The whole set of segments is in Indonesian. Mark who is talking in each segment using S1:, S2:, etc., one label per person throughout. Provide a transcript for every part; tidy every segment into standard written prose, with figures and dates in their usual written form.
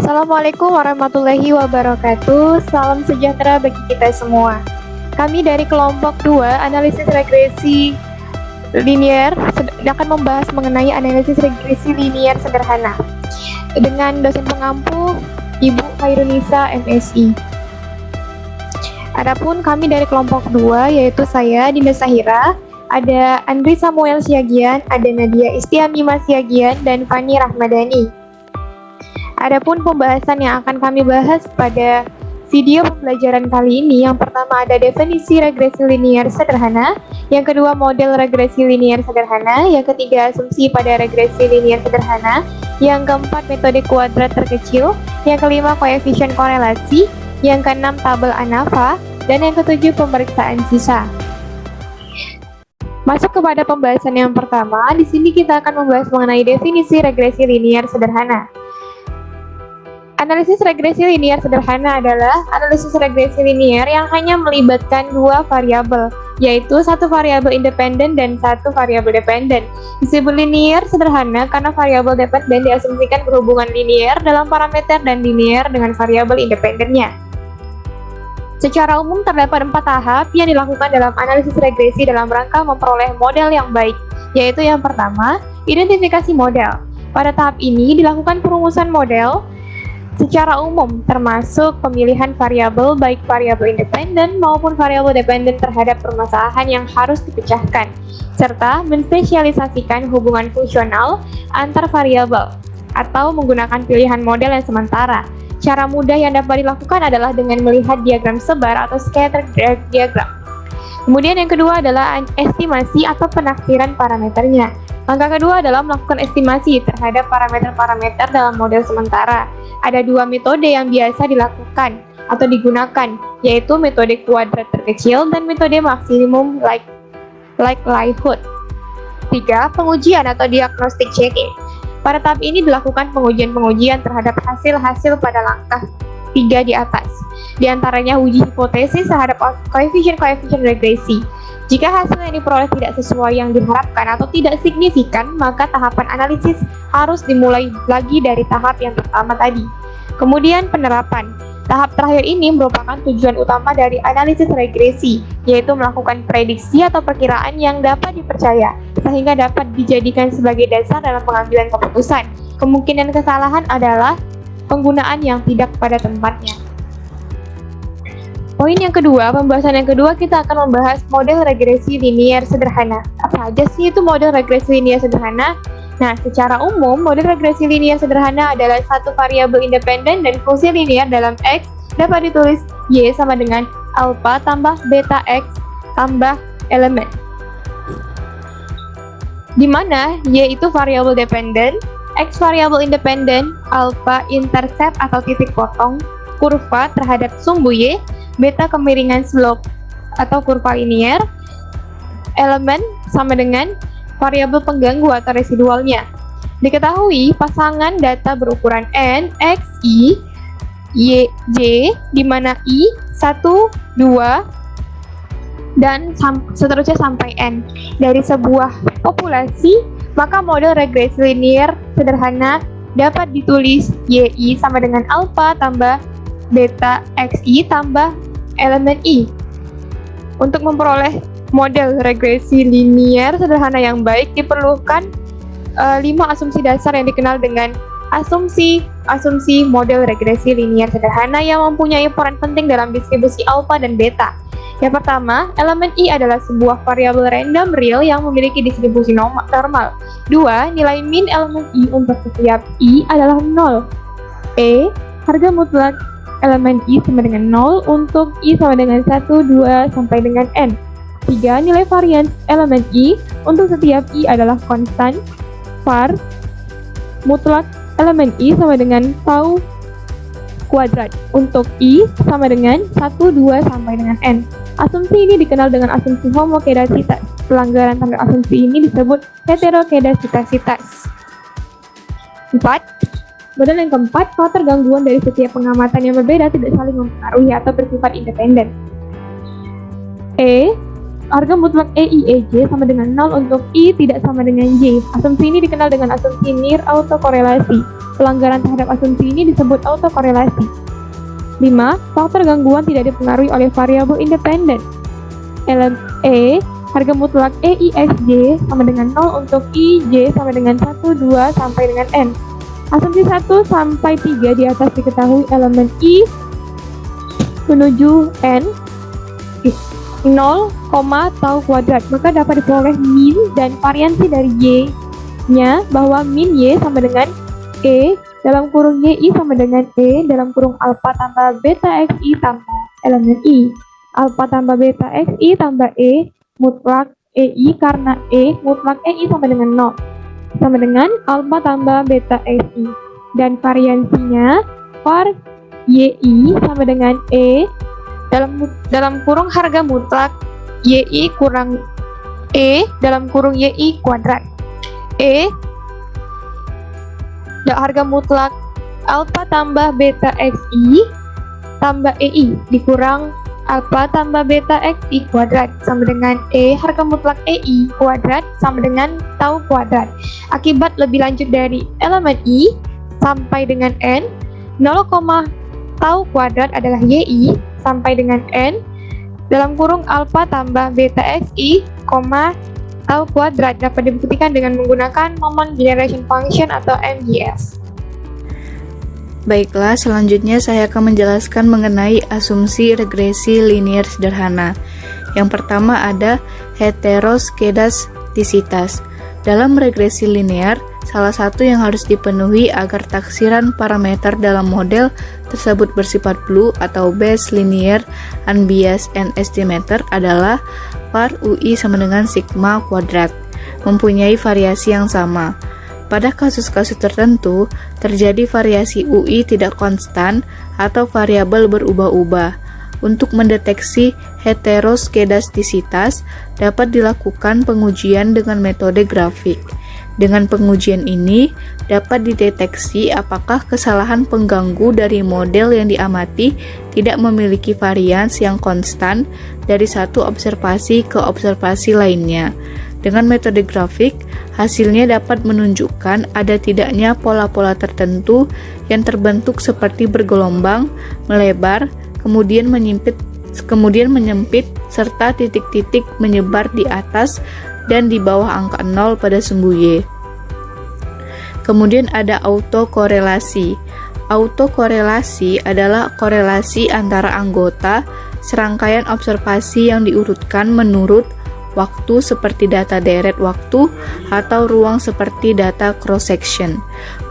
S1: Assalamualaikum warahmatullahi wabarakatuh. Salam sejahtera bagi kita semua. Kami dari kelompok 2 analisis regresi linear akan membahas mengenai analisis regresi linear sederhana dengan dosen pengampu Ibu Khairunisa MSI. Adapun kami dari kelompok 2 yaitu saya Dinda Sahira, ada Andri Samuel Siagian, ada Nadia Istiamima Siagian, dan Fani Rahmadani. Adapun pembahasan yang akan kami bahas pada video pembelajaran kali ini, yang pertama ada definisi regresi linear sederhana, yang kedua model regresi linear sederhana, yang ketiga asumsi pada regresi linear sederhana, yang keempat metode kuadrat terkecil, yang kelima koefisien korelasi, yang keenam tabel ANAVA, dan yang ketujuh pemeriksaan sisa. Masuk kepada pembahasan yang pertama, di sini kita akan membahas mengenai definisi regresi linear sederhana. Analisis regresi linear sederhana adalah analisis regresi linear yang hanya melibatkan dua variabel, yaitu satu variabel independen dan satu variabel dependen. Disebut linear sederhana karena variabel dependen diasumsikan berhubungan linear dalam parameter dan linear dengan variabel independennya. Secara umum terdapat 4 tahap yang dilakukan dalam analisis regresi dalam rangka memperoleh model yang baik, yaitu yang pertama, identifikasi model. Pada tahap ini dilakukan perumusan model secara umum, termasuk pemilihan variabel baik variabel independen maupun variabel dependen terhadap permasalahan yang harus dipecahkan, serta menspesialisasikan hubungan fungsional antar variabel atau menggunakan pilihan model yang sementara. Cara mudah yang dapat dilakukan adalah dengan melihat diagram sebar atau scatter diagram. Kemudian yang kedua adalah estimasi atau penafsiran parameternya. Langkah kedua adalah melakukan estimasi terhadap parameter-parameter dalam model sementara. Ada 2 metode yang biasa dilakukan atau digunakan, yaitu metode kuadrat terkecil dan metode maksimum likelihood. 3. Pengujian atau diagnostic checking. Pada tahap ini dilakukan pengujian-pengujian terhadap hasil-hasil pada langkah 3 di atas. Di antaranya uji hipotesis terhadap koefisien regresi. Jika hasil yang diperoleh tidak sesuai yang diharapkan atau tidak signifikan, maka tahapan analisis harus dimulai lagi dari tahap yang pertama tadi. Kemudian penerapan. Tahap terakhir ini merupakan tujuan utama dari analisis regresi, yaitu melakukan prediksi atau perkiraan yang dapat dipercaya, sehingga dapat dijadikan sebagai dasar dalam pengambilan keputusan. Kemungkinan kesalahan adalah penggunaan yang tidak pada tempatnya. Poin yang kedua, pembahasan yang kedua kita akan membahas model regresi linear sederhana. Apa aja sih itu model regresi linear sederhana? Nah, secara umum, model regresi linear sederhana adalah satu variabel independen dan fungsi linear dalam X dapat ditulis Y sama dengan alpha tambah beta X tambah elemen. Di mana Y itu variabel dependen, X variabel independen, alpha intercept atau titik potong, kurva terhadap sumbu Y, beta kemiringan slope atau kurva linear, elemen sama dengan variabel pengganggu atau residualnya. Diketahui pasangan data berukuran N, X, Y, Y, J, di mana I 1, 2, dan seterusnya sampai N dari sebuah populasi, maka model regresi linear sederhana dapat ditulis YI sama dengan alpha tambah beta XI tambah elemen I. Untuk memperoleh model regresi linear sederhana yang baik diperlukan 5 asumsi dasar yang dikenal dengan asumsi model regresi linear sederhana yang mempunyai peran penting dalam distribusi alpha dan beta. Yang pertama, elemen I adalah sebuah variabel random real yang memiliki distribusi normal. 2. Nilai min elemen I untuk setiap I adalah 0. Harga mutlak elemen I sama dengan 0 untuk I sama dengan 1, 2, sampai dengan N. 3. Nilai varians elemen I untuk setiap I adalah konstan. Var mutlak elemen I sama dengan tau kuadrat untuk I sama dengan 1, 2, sampai dengan N. Asumsi ini dikenal dengan asumsi homokedasitas. Pelanggaran terhadap asumsi ini disebut heterokedasitasitas. 4. Model yang keempat, faktor gangguan dari setiap pengamatan yang berbeda tidak saling mempengaruhi atau bersifat independen. harga mutlak EI/EJ sama dengan 0 untuk I tidak sama dengan J. Asumsi ini dikenal dengan asumsi near autokorelasi. Pelanggaran terhadap asumsi ini disebut autokorelasi. 5. Faktor gangguan tidak dipengaruhi oleh variabel independen. E, harga mutlak EI/SJ sama dengan 0 untuk IJ sama dengan 1, 2, sampai dengan N. Asumsi 1 sampai 3 di atas diketahui elemen I menuju N 0, tau kuadrat, maka dapat diperoleh min dan variansi dari Y-nya bahwa min Y sama dengan E dalam kurung YI sama dengan E dalam kurung alpha tambah beta XI tambah elemen I. Alpha tambah beta XI tambah E mutlak EI karena E mutlak EI sama dengan 0 sama dengan alpha tambah beta XI dan variansinya var YI sama dengan E dalam kurung harga mutlak YI kurang E dalam kurung YI kuadrat. E harga mutlak alpha tambah beta XI tambah EI dikurang alpha tambah beta XI kuadrat sama dengan E harga mutlak EI kuadrat sama dengan tau kuadrat. Akibat lebih lanjut dari elemen I sampai dengan N 0, tau kuadrat adalah YI sampai dengan N dalam kurung alpha tambah beta XI, tau kuadrat dapat dibuktikan dengan menggunakan moment generation function atau MGF.
S2: Baiklah, selanjutnya saya akan menjelaskan mengenai asumsi regresi linier sederhana. Yang pertama ada heteroskedastisitas. Dalam regresi linear, salah satu yang harus dipenuhi agar taksiran parameter dalam model tersebut bersifat blue atau base linear unbiased and estimator adalah var UI sama dengan sigma kuadrat, mempunyai variasi yang sama. Pada kasus-kasus tertentu, terjadi variasi UI tidak konstan atau variabel berubah-ubah. Untuk mendeteksi heteroskedastisitas, dapat dilakukan pengujian dengan metode grafik. Dengan pengujian ini, dapat dideteksi apakah kesalahan pengganggu dari model yang diamati tidak memiliki varians yang konstan dari satu observasi ke observasi lainnya. Dengan metode grafik, hasilnya dapat menunjukkan ada tidaknya pola-pola tertentu yang terbentuk seperti bergelombang, melebar, kemudian menyempit, serta titik-titik menyebar di atas dan di bawah angka 0 pada sumbu Y. Kemudian ada autokorelasi. Autokorelasi adalah korelasi antara anggota serangkaian observasi yang diurutkan menurut waktu seperti data deret waktu atau ruang seperti data cross-section.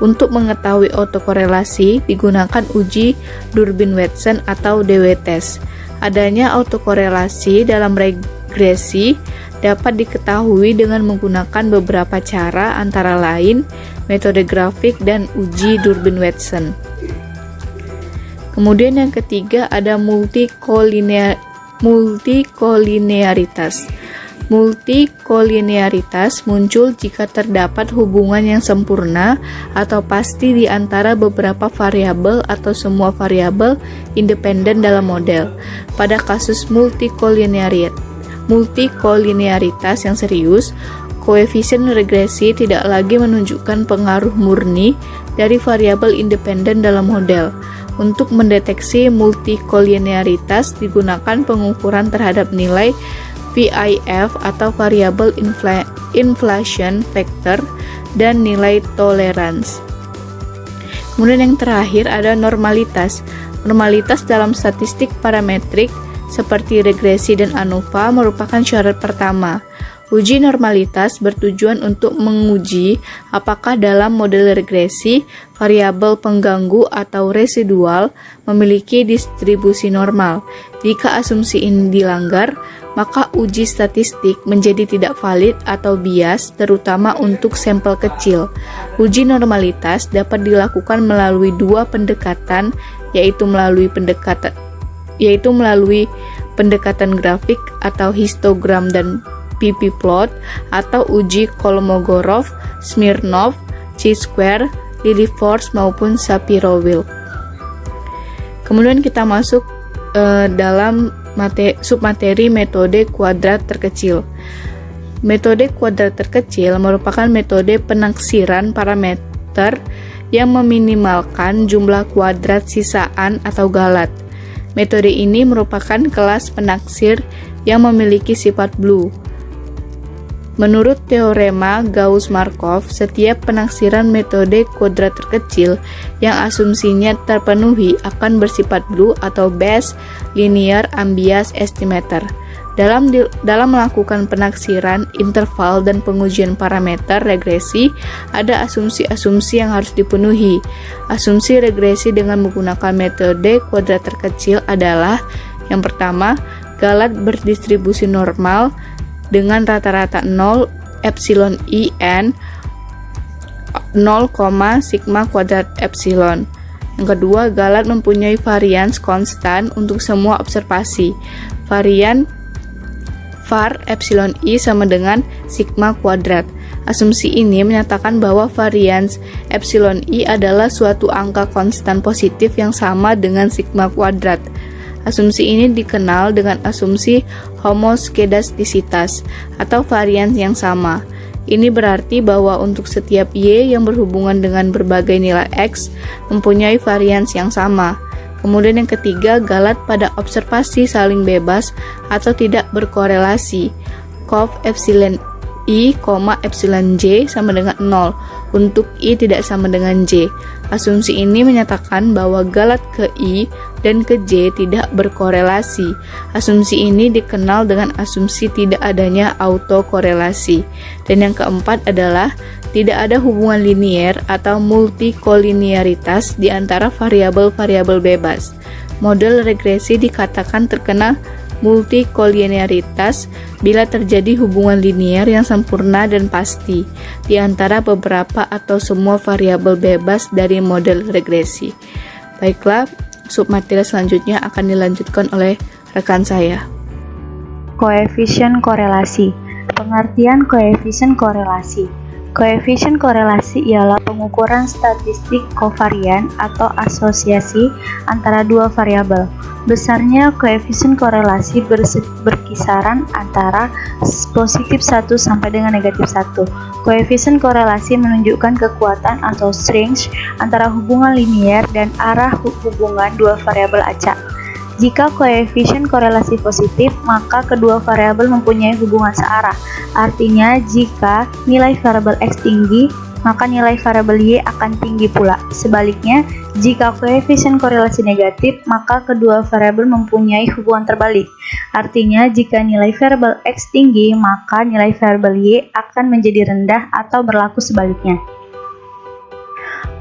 S2: Untuk mengetahui autokorelasi digunakan uji Durbin-Watson atau DW test. Adanya autokorelasi dalam regresi dapat diketahui dengan menggunakan beberapa cara antara lain metode grafik dan uji Durbin-Watson. Kemudian yang ketiga ada multikolinearitas. Multikolinearitas muncul jika terdapat hubungan yang sempurna atau pasti di antara beberapa variabel atau semua variabel independen dalam model. Pada kasus multikolinearitas yang serius, koefisien regresi tidak lagi menunjukkan pengaruh murni dari variabel independen dalam model. Untuk mendeteksi multikolinearitas digunakan pengukuran terhadap nilai VIF atau variabel inflation factor dan nilai tolerance. Kemudian yang terakhir ada normalitas. Normalitas dalam statistik parametrik seperti regresi dan ANOVA merupakan syarat pertama. Uji normalitas bertujuan untuk menguji apakah dalam model regresi variabel pengganggu atau residual memiliki distribusi normal. Jika asumsi ini dilanggar, maka uji statistik menjadi tidak valid atau bias, terutama untuk sampel kecil. Uji normalitas dapat dilakukan melalui dua pendekatan, yaitu melalui pendekatan grafik atau histogram dan pp-plot, atau uji Kolmogorov, Smirnov, chi-square, Lilliefors maupun Shapiro-Wilk. Kemudian kita masuk dalam submateri metode kuadrat terkecil. Metode kuadrat terkecil merupakan metode penaksiran parameter yang meminimalkan jumlah kuadrat sisaan atau galat. Metode ini merupakan kelas penaksir yang memiliki sifat Blue. Menurut teorema Gauss-Markov, setiap penaksiran metode kuadrat terkecil yang asumsinya terpenuhi akan bersifat Blue atau Best Linear Unbiased Estimator. Dalam melakukan penaksiran interval dan pengujian parameter regresi, ada asumsi-asumsi yang harus dipenuhi. Asumsi regresi dengan menggunakan metode kuadrat terkecil adalah: yang pertama, galat berdistribusi normal dengan rata-rata 0 epsilon i n 0, sigma kuadrat epsilon. Yang kedua, galat mempunyai varians konstan untuk semua observasi. Varian var epsilon i sama dengan sigma kuadrat. Asumsi ini menyatakan bahwa varians epsilon i adalah suatu angka konstan positif yang sama dengan sigma kuadrat. Asumsi ini dikenal dengan asumsi homoskedastisitas atau varians yang sama. Ini berarti bahwa untuk setiap y yang berhubungan dengan berbagai nilai x mempunyai varians yang sama. Kemudian yang ketiga, galat pada observasi saling bebas atau tidak berkorelasi. Cov epsilon i, epsilon j sama dengan 0 untuk i tidak sama dengan j. Asumsi ini menyatakan bahwa galat ke i dan ke j tidak berkorelasi. Asumsi ini dikenal dengan asumsi tidak adanya autokorelasi. Dan yang keempat adalah tidak ada hubungan linier atau multikolinearitas di antara variabel-variabel bebas. Model regresi dikatakan terkena multikolinearitas bila terjadi hubungan linier yang sempurna dan pasti di antara beberapa atau semua variabel bebas dari model regresi. Baiklah, submateri selanjutnya akan dilanjutkan oleh rekan saya.
S3: Koefisien korelasi. Pengertian koefisien korelasi. Koefisien korelasi ialah pengukuran statistik kovarian atau asosiasi antara dua variabel. Besarnya koefisien korelasi berkisaran antara positif 1 sampai dengan negatif 1. Koefisien korelasi menunjukkan kekuatan atau strength antara hubungan linier dan arah hubungan dua variabel acak. Jika koefisien korelasi positif, maka kedua variabel mempunyai hubungan searah. Artinya, jika nilai variabel X tinggi, maka nilai variabel Y akan tinggi pula. Sebaliknya, jika koefisien korelasi negatif, maka kedua variabel mempunyai hubungan terbalik. Artinya, jika nilai variabel X tinggi, maka nilai variabel Y akan menjadi rendah atau berlaku sebaliknya.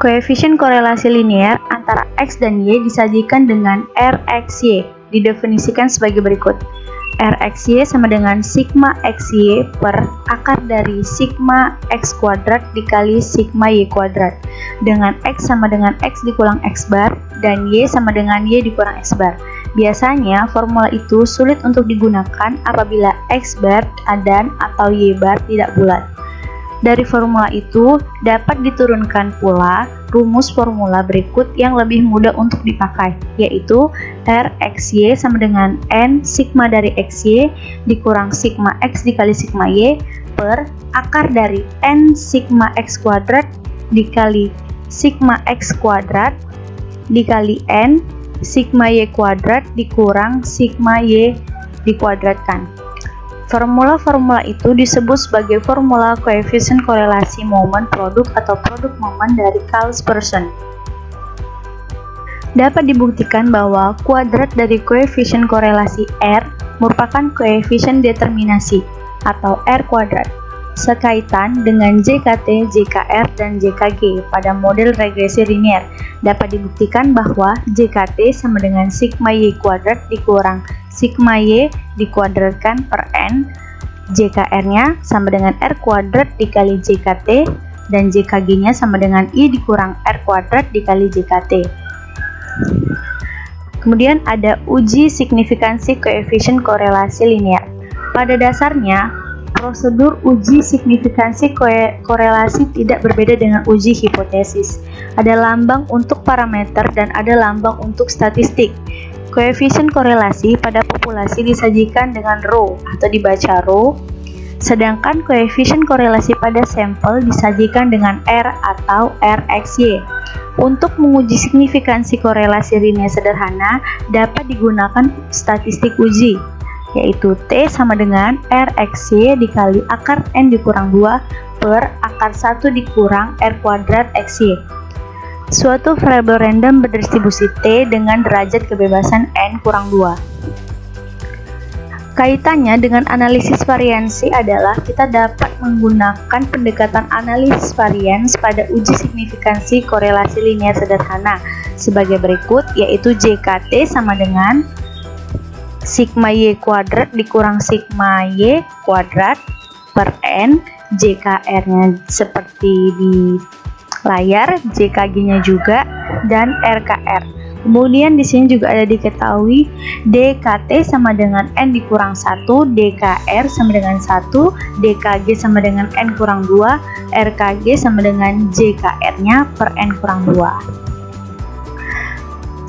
S3: Koefisien korelasi linear antara X dan Y disajikan dengan Rxy, didefinisikan sebagai berikut. Rxy sama dengan sigma xy per akar dari sigma x kuadrat dikali sigma y kuadrat, dengan x sama dengan x dikurang x bar dan y sama dengan y dikurang x bar. Biasanya formula itu sulit untuk digunakan apabila x bar dan atau y bar tidak bulat. Dari formula itu dapat diturunkan pula rumus formula berikut yang lebih mudah untuk dipakai, yaitu Rxy sama dengan N sigma dari xy dikurang sigma x dikali sigma y per akar dari N sigma x kuadrat dikali sigma x kuadrat dikali N sigma y kuadrat dikurang sigma y dikuadratkan. Formula-formula itu disebut sebagai formula koefisien korelasi momen produk atau produk momen dari Clausen-Pearson. Dapat dibuktikan bahwa kuadrat dari koefisien korelasi R merupakan koefisien determinasi atau R kuadrat, sekaitan dengan JKT, JKR, dan JKG pada model regresi linear. Dapat dibuktikan bahwa JKT sama dengan sigma Y kuadrat dikurang sigma Y dikuadratkan per N, JKR-nya sama dengan R kuadrat dikali JKT, dan JKG-nya sama dengan I dikurang R kuadrat dikali JKT. Kemudian ada uji signifikansi koefisien korelasi linear. Pada dasarnya, prosedur uji signifikansi korelasi tidak berbeda dengan uji hipotesis. Ada lambang untuk parameter dan ada lambang untuk statistik. Koefisien korelasi pada populasi disajikan dengan rho atau dibaca rho, sedangkan koefisien korelasi pada sampel disajikan dengan R atau RxY. Untuk menguji signifikansi korelasi linear sederhana dapat digunakan statistik uji, yaitu T sama dengan RxY dikali akar N dikurang 2 per akar 1 dikurang R kuadrat XY. Suatu variabel random berdistribusi T dengan derajat kebebasan N kurang 2. Kaitannya dengan analisis variansi adalah kita dapat menggunakan pendekatan analisis varians pada uji signifikansi korelasi linear sederhana sebagai berikut, yaitu JKT sama dengan sigma Y kuadrat dikurang sigma Y kuadrat per N, JKR-nya seperti di layar, JKG-nya juga, dan RKR. Kemudian di sini juga ada diketahui DKT sama dengan N dikurang 1, DKR sama dengan 1, DKG sama dengan N kurang 2, RKG sama dengan JKR-nya per N kurang 2.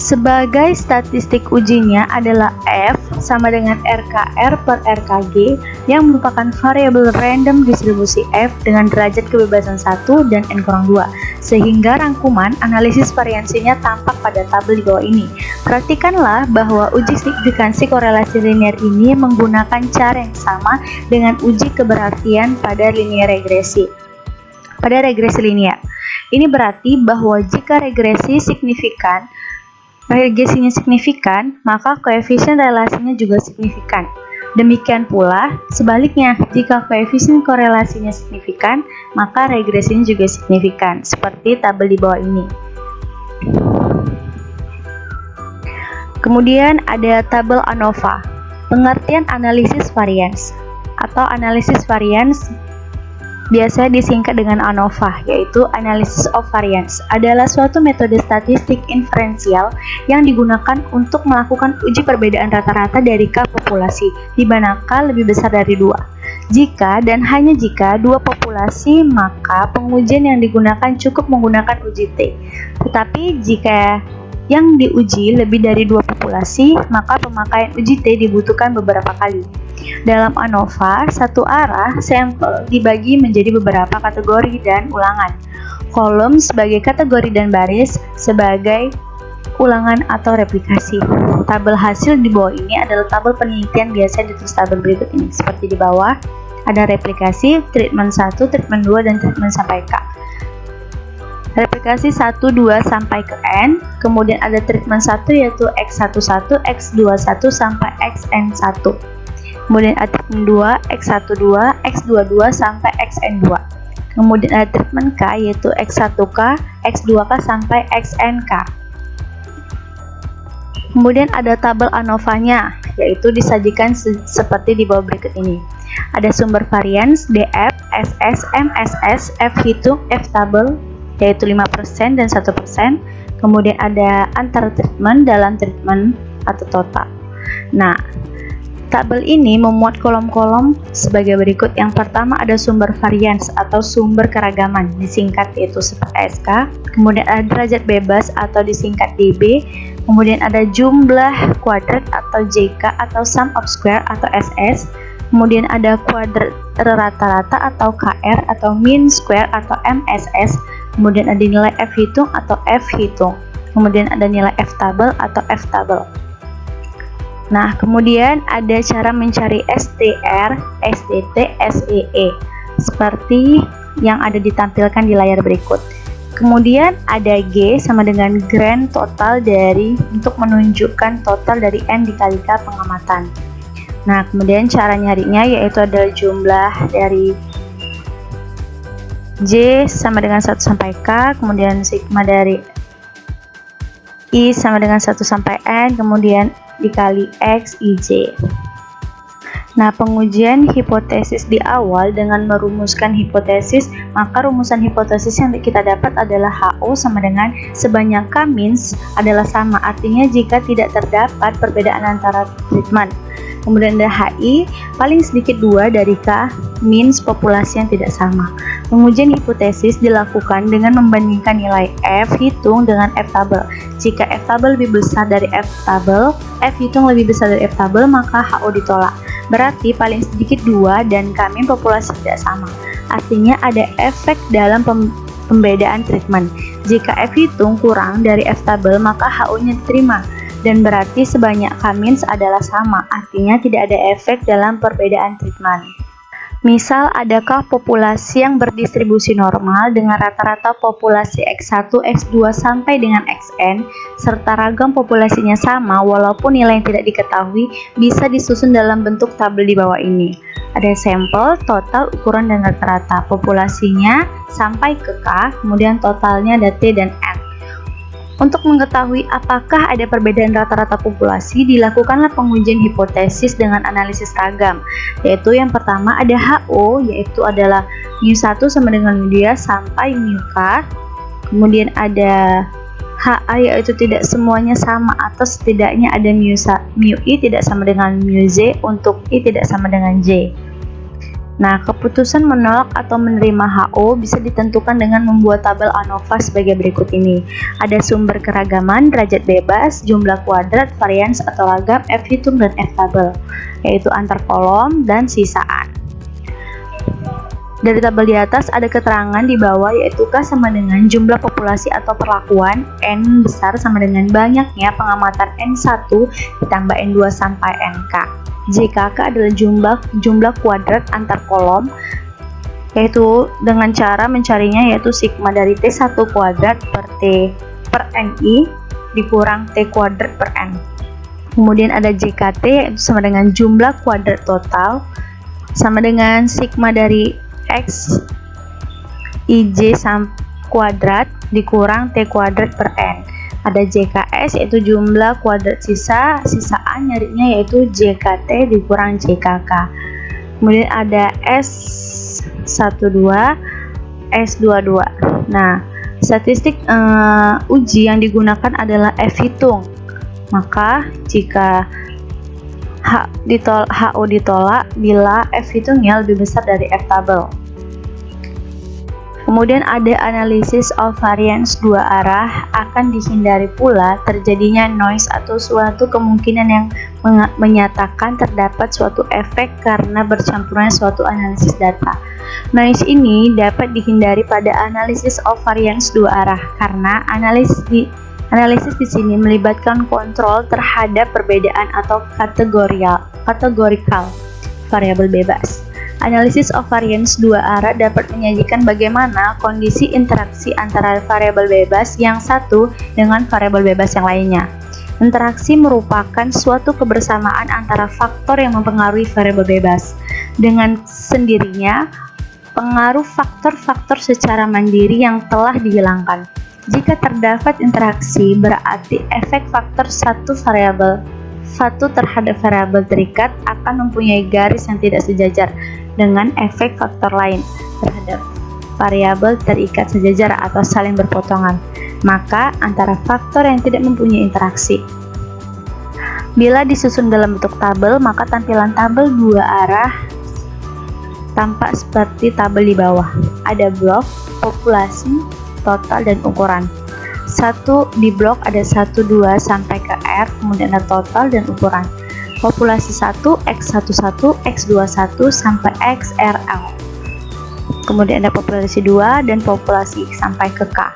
S3: Sebagai statistik ujinya adalah F sama dengan RKR per RKG yang merupakan variabel random distribusi F dengan derajat kebebasan 1 dan N kurang 2, sehingga rangkuman analisis variansinya tampak pada tabel di bawah ini. Perhatikanlah bahwa uji signifikansi korelasi linear ini menggunakan cara yang sama dengan uji keberartian pada linear regresi. Pada regresi linear, ini berarti bahwa jika regresinya signifikan, maka koefisien relasinya juga signifikan. Demikian pula, sebaliknya, jika koefisien korelasinya signifikan, maka regresinya juga signifikan, seperti tabel di bawah ini. Kemudian ada tabel ANOVA, pengertian analisis varians, atau analisis varians biasanya disingkat dengan ANOVA, yaitu Analysis of Variance, adalah suatu metode statistik inferensial yang digunakan untuk melakukan uji perbedaan rata-rata dari K populasi, di mana K lebih besar dari 2. Jika dan hanya jika dua populasi, maka pengujian yang digunakan cukup menggunakan uji T. Tetapi jika yang diuji lebih dari dua populasi, maka pemakaian uji T dibutuhkan beberapa kali. Dalam ANOVA, satu arah sampel dibagi menjadi beberapa kategori dan ulangan. Kolom sebagai kategori dan baris sebagai ulangan atau replikasi. Tabel hasil di bawah ini adalah tabel penelitian biasa ditulis tabel berikut ini. Seperti di bawah, ada replikasi, treatment 1, treatment 2, dan treatment sampai K. Replikasi 1, 2 sampai ke N, kemudian ada treatment 1 yaitu X11, X21 sampai XN1. Kemudian ada treatment 2, X12, X22 sampai XN2. Kemudian ada treatment K yaitu X1K, X2K sampai XNK. Kemudian ada tabel ANOVA-nya, yaitu disajikan seperti di bawah berikut ini. Ada sumber varians, DF, SS, MSS, F hitung, F tabel, yaitu 5% dan 1%. Kemudian ada antara treatment, dalam treatment, atau total. Nah, tabel ini memuat kolom-kolom sebagai berikut. Yang pertama ada sumber varians atau sumber keragaman, disingkat yaitu SK. Kemudian ada derajat bebas atau disingkat DB. Kemudian ada jumlah kuadrat atau JK atau sum of square atau SS. Kemudian ada kuadrat rata-rata atau KR atau mean square atau MSS. Kemudian ada nilai F hitung atau F hitung. Kemudian ada nilai F tabel atau F tabel. Nah, kemudian ada cara mencari STR, STT, SEE seperti yang ada ditampilkan di layar berikut. Kemudian ada G sama dengan grand total dari untuk menunjukkan total dari N dikali K pengamatan. Nah, kemudian cara nyarinya yaitu adalah jumlah dari J sama dengan 1 sampai K, kemudian sigma dari I sama dengan 1 sampai N, kemudian dikali X, IJ. Nah, pengujian hipotesis di awal dengan merumuskan hipotesis, maka rumusan hipotesis yang kita dapat adalah HO sama dengan sebanyak K means adalah sama, artinya jika tidak terdapat perbedaan antara treatment. Kemudian ada HI, paling sedikit 2 dari K means populasi yang tidak sama. Pengujian hipotesis dilakukan dengan membandingkan nilai F hitung dengan F tabel. Jika F tabel lebih besar dari F tabel, F hitung lebih besar dari F tabel, maka HO ditolak. Berarti paling sedikit 2 dan kami populasi tidak sama. Artinya ada efek dalam pembedaan treatment. Jika F hitung kurang dari F tabel, maka HO-nya diterima. Dan berarti sebanyak K- adalah sama, artinya tidak ada efek dalam perbedaan treatment. Misal, adakah populasi yang berdistribusi normal dengan rata-rata populasi X1, X2 sampai dengan Xn, serta ragam populasinya sama walaupun nilai yang tidak diketahui, bisa disusun dalam bentuk tabel di bawah ini. Ada sampel, total, ukuran, dan rata-rata. Populasinya sampai ke K, kemudian totalnya ada T dan N. Untuk mengetahui apakah ada perbedaan rata-rata populasi, dilakukanlah pengujian hipotesis dengan analisis ragam, yaitu yang pertama ada HO, yaitu adalah mu1 sama dengan mu2 sampai mu-K, kemudian ada HA, yaitu tidak semuanya sama atau setidaknya ada mu-I tidak sama dengan mu-Z untuk I tidak sama dengan J. Nah, keputusan menolak atau menerima HO bisa ditentukan dengan membuat tabel ANOVA sebagai berikut ini. Ada sumber keragaman, derajat bebas, jumlah kuadrat, varians atau ragam, F hitung dan F tabel, yaitu antar kolom dan sisaan. Dari tabel di atas ada keterangan di bawah, yaitu K sama dengan jumlah populasi atau perlakuan, N besar sama dengan banyaknya pengamatan N1 ditambah N2 sampai NK. JKK adalah jumlah kuadrat antar kolom, yaitu dengan cara mencarinya yaitu sigma dari T1 kuadrat per T per NI dikurang T kuadrat per N. Kemudian ada JKT, yaitu sama dengan jumlah kuadrat total sama dengan sigma dari X IJ kuadrat dikurang T kuadrat per N. Ada JKS, yaitu jumlah kuadrat sisaan nyarinya yaitu JKT dikurang JKK. Kemudian ada S12, S22. Nah, statistik uji yang digunakan adalah F hitung. Maka jika HO ditolak bila F hitungnya lebih besar dari F tabel. Kemudian ada analisis of variance dua arah, akan dihindari pula terjadinya noise atau suatu kemungkinan yang menyatakan terdapat suatu efek karena bercampurnya suatu analisis data. Noise ini dapat dihindari pada analisis of variance dua arah karena analisis di sini melibatkan kontrol terhadap perbedaan atau kategorikal variabel bebas. Analisis of variance dua arah dapat menyajikan bagaimana kondisi interaksi antara variabel bebas yang satu dengan variabel bebas yang lainnya. Interaksi merupakan suatu kebersamaan antara faktor yang mempengaruhi variabel bebas. Dengan sendirinya, pengaruh faktor-faktor secara mandiri yang telah dihilangkan. Jika terdapat interaksi, berarti efek faktor satu terhadap variabel terikat akan mempunyai garis yang tidak sejajar dengan efek faktor lain terhadap variabel terikat sejajar atau saling berpotongan, maka antara faktor yang tidak mempunyai interaksi. Bila disusun dalam bentuk tabel, maka tampilan tabel dua arah tampak seperti tabel di bawah. Ada blok, populasi, total, dan ukuran. Di blok ada 1, 2 sampai ke R, kemudian ada total dan ukuran. Populasi 1, X11, X21 sampai XRL. Kemudian ada populasi 2 dan populasi sampai ke K.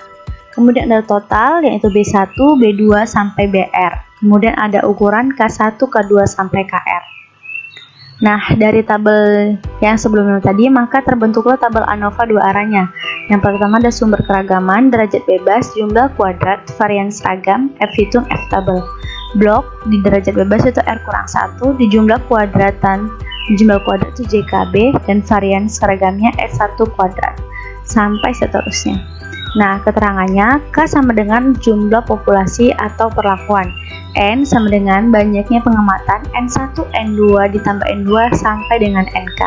S3: Kemudian ada total, yaitu B1, B2 sampai BR. Kemudian ada ukuran K1, K2 sampai KR. Nah, dari tabel yang sebelumnya tadi, maka terbentuklah tabel ANOVA dua arahnya. Yang pertama ada sumber keragaman, derajat bebas, jumlah kuadrat, varians ragam, F hitung, F tabel. Blok di derajat bebas itu R-1, di jumlah kuadrat itu JKB, dan varians seragamnya S1 kuadrat, sampai seterusnya. Nah, keterangannya, K sama dengan jumlah populasi atau perlakuan, N sama dengan banyaknya pengamatan, N1, N2 ditambah N2 sampai dengan NK.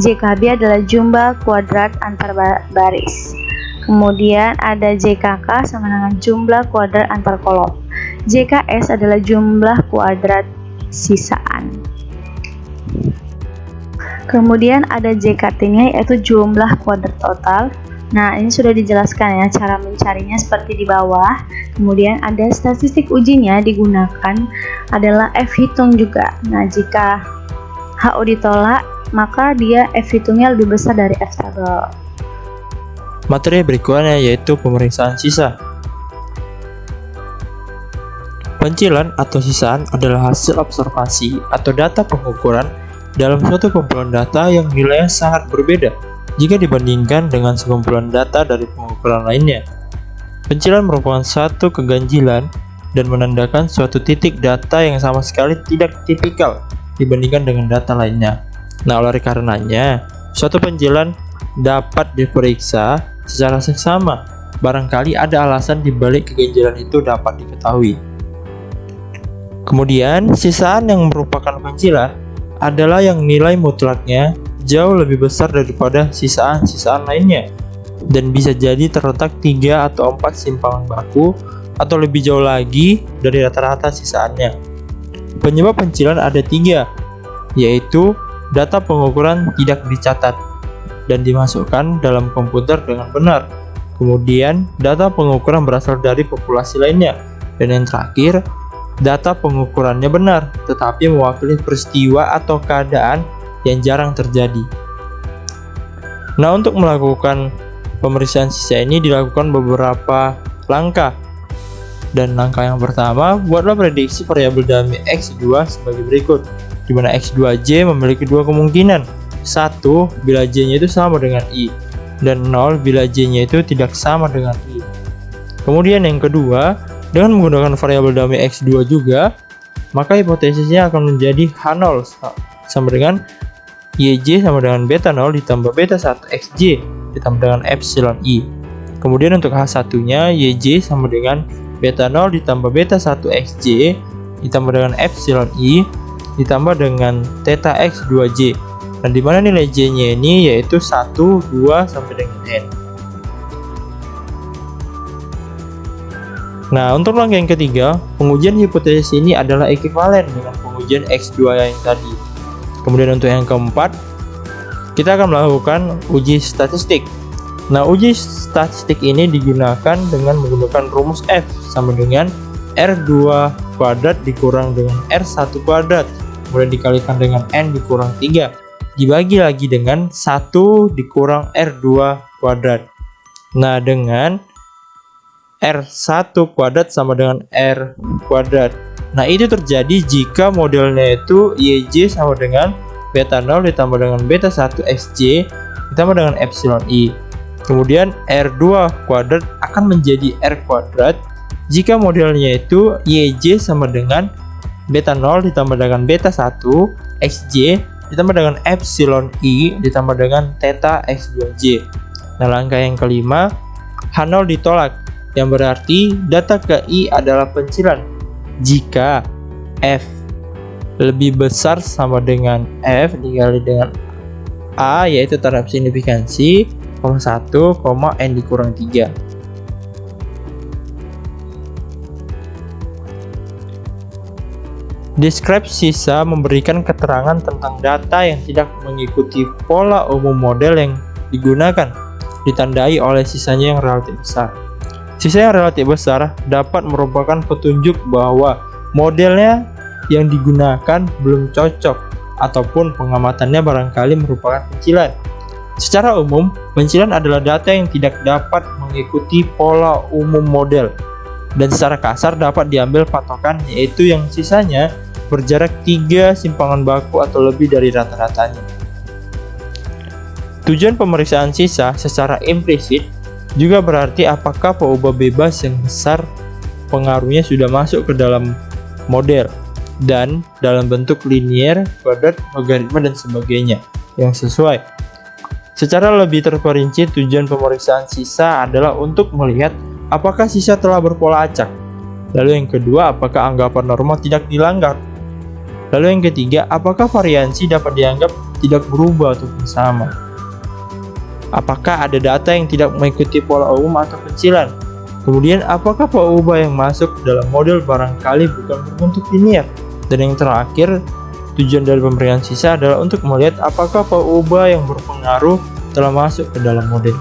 S3: JKB adalah jumlah kuadrat antar baris. Kemudian ada JKK sama dengan jumlah kuadrat antar kolom. JKS adalah jumlah kuadrat sisaan. Kemudian ada JKT-nya, yaitu jumlah kuadrat total. Nah, ini sudah dijelaskan ya cara mencarinya seperti di bawah. Kemudian ada statistik ujinya digunakan adalah F hitung juga. Nah, jika HO ditolak, maka dia F hitungnya lebih besar dari F tabel.
S4: Materi berikutnya yaitu pemeriksaan sisa. Pencilan atau sisaan adalah hasil observasi atau data pengukuran dalam suatu kumpulan data yang nilainya sangat berbeda jika dibandingkan dengan sekumpulan data dari pengukuran lainnya. Pencilan merupakan satu keganjilan dan menandakan suatu titik data yang sama sekali tidak tipikal dibandingkan dengan data lainnya. Nah, oleh karenanya, suatu pencilan dapat diperiksa secara seksama. Barangkali ada alasan di balik keganjilan itu dapat diketahui. Kemudian, sisaan yang merupakan pencilan adalah yang nilai mutlaknya jauh lebih besar daripada sisaan-sisaan lainnya dan bisa jadi terletak 3 atau 4 simpangan baku atau lebih jauh lagi dari rata-rata sisaannya. Penyebab pencilan ada 3, yaitu data pengukuran tidak dicatat dan dimasukkan dalam komputer dengan benar. Kemudian, data pengukuran berasal dari populasi lainnya. Dan yang terakhir, data pengukurannya benar, tetapi mewakili peristiwa atau keadaan yang jarang terjadi. Nah, untuk melakukan pemeriksaan sisa ini dilakukan beberapa langkah. Dan langkah yang pertama, buatlah prediksi variabel dummy X2 sebagai berikut, di mana X2J memiliki dua kemungkinan. 1, bila J-nya itu sama dengan I, dan 0 bila J-nya itu tidak sama dengan I. Kemudian yang kedua, dengan menggunakan variabel dummy X2 juga, maka hipotesisnya akan menjadi H0 sama dengan YJ sama dengan beta 0 ditambah beta 1 XJ ditambah dengan epsilon I. Kemudian untuk H1-nya, YJ sama dengan beta 0 ditambah beta 1 XJ ditambah dengan epsilon I ditambah dengan theta X 2J. Dan dimana nilai J-nya ini yaitu 1, 2, sampai dengan N. Nah, untuk langkah yang ketiga, pengujian hipotesis ini adalah ekuivalen dengan pengujian X2 yang tadi. Kemudian untuk yang keempat, kita akan melakukan uji statistik. Nah, uji statistik ini digunakan dengan menggunakan rumus F sama dengan R2 kuadrat dikurang dengan R1 kuadrat, kemudian dikalikan dengan N dikurang 3, dibagi lagi dengan 1 dikurang R2 kuadrat. Nah, dengan R1 kuadrat sama dengan R kuadrat. Nah, itu terjadi jika modelnya itu YJ sama dengan beta 0 ditambah dengan beta 1 XJ ditambah dengan epsilon I. Kemudian R2 kuadrat akan menjadi R kuadrat jika modelnya itu YJ sama dengan beta 0 ditambah dengan beta 1 XJ ditambah dengan epsilon I ditambah dengan theta X2J. Nah, langkah yang kelima, H0 ditolak, yang berarti data ke I adalah pencilan jika F lebih besar sama dengan F dikali dengan A, yaitu taraf signifikansi 1, N dikurang 3. Describe sisa memberikan keterangan tentang data yang tidak mengikuti pola umum model yang digunakan, ditandai oleh sisanya yang relatif besar. Sisa yang relatif besar dapat merupakan petunjuk bahwa modelnya yang digunakan belum cocok ataupun pengamatannya barangkali merupakan pencilan. Secara umum, pencilan adalah data yang tidak dapat mengikuti pola umum model dan secara kasar dapat diambil patokan yaitu yang sisanya berjarak 3 simpangan baku atau lebih dari rata-ratanya. Tujuan pemeriksaan sisa secara implisit juga berarti apakah peubah bebas yang besar pengaruhnya sudah masuk ke dalam model dan dalam bentuk linier, kuadrat, logaritma, dan sebagainya yang sesuai. Secara lebih terperinci, tujuan pemeriksaan sisa adalah untuk melihat apakah sisa telah berpola acak. Lalu yang kedua, apakah anggapan normal tidak dilanggar. Lalu yang ketiga, apakah variansi dapat dianggap tidak berubah ataupun sama. Apakah ada data yang tidak mengikuti pola umum atau pencilan. Kemudian, apakah peubah yang masuk dalam model barangkali bukan berbentuk linier. Dan yang terakhir, Tujuan dari pemberian sisa adalah untuk melihat apakah perubahan yang berpengaruh telah masuk ke dalam model.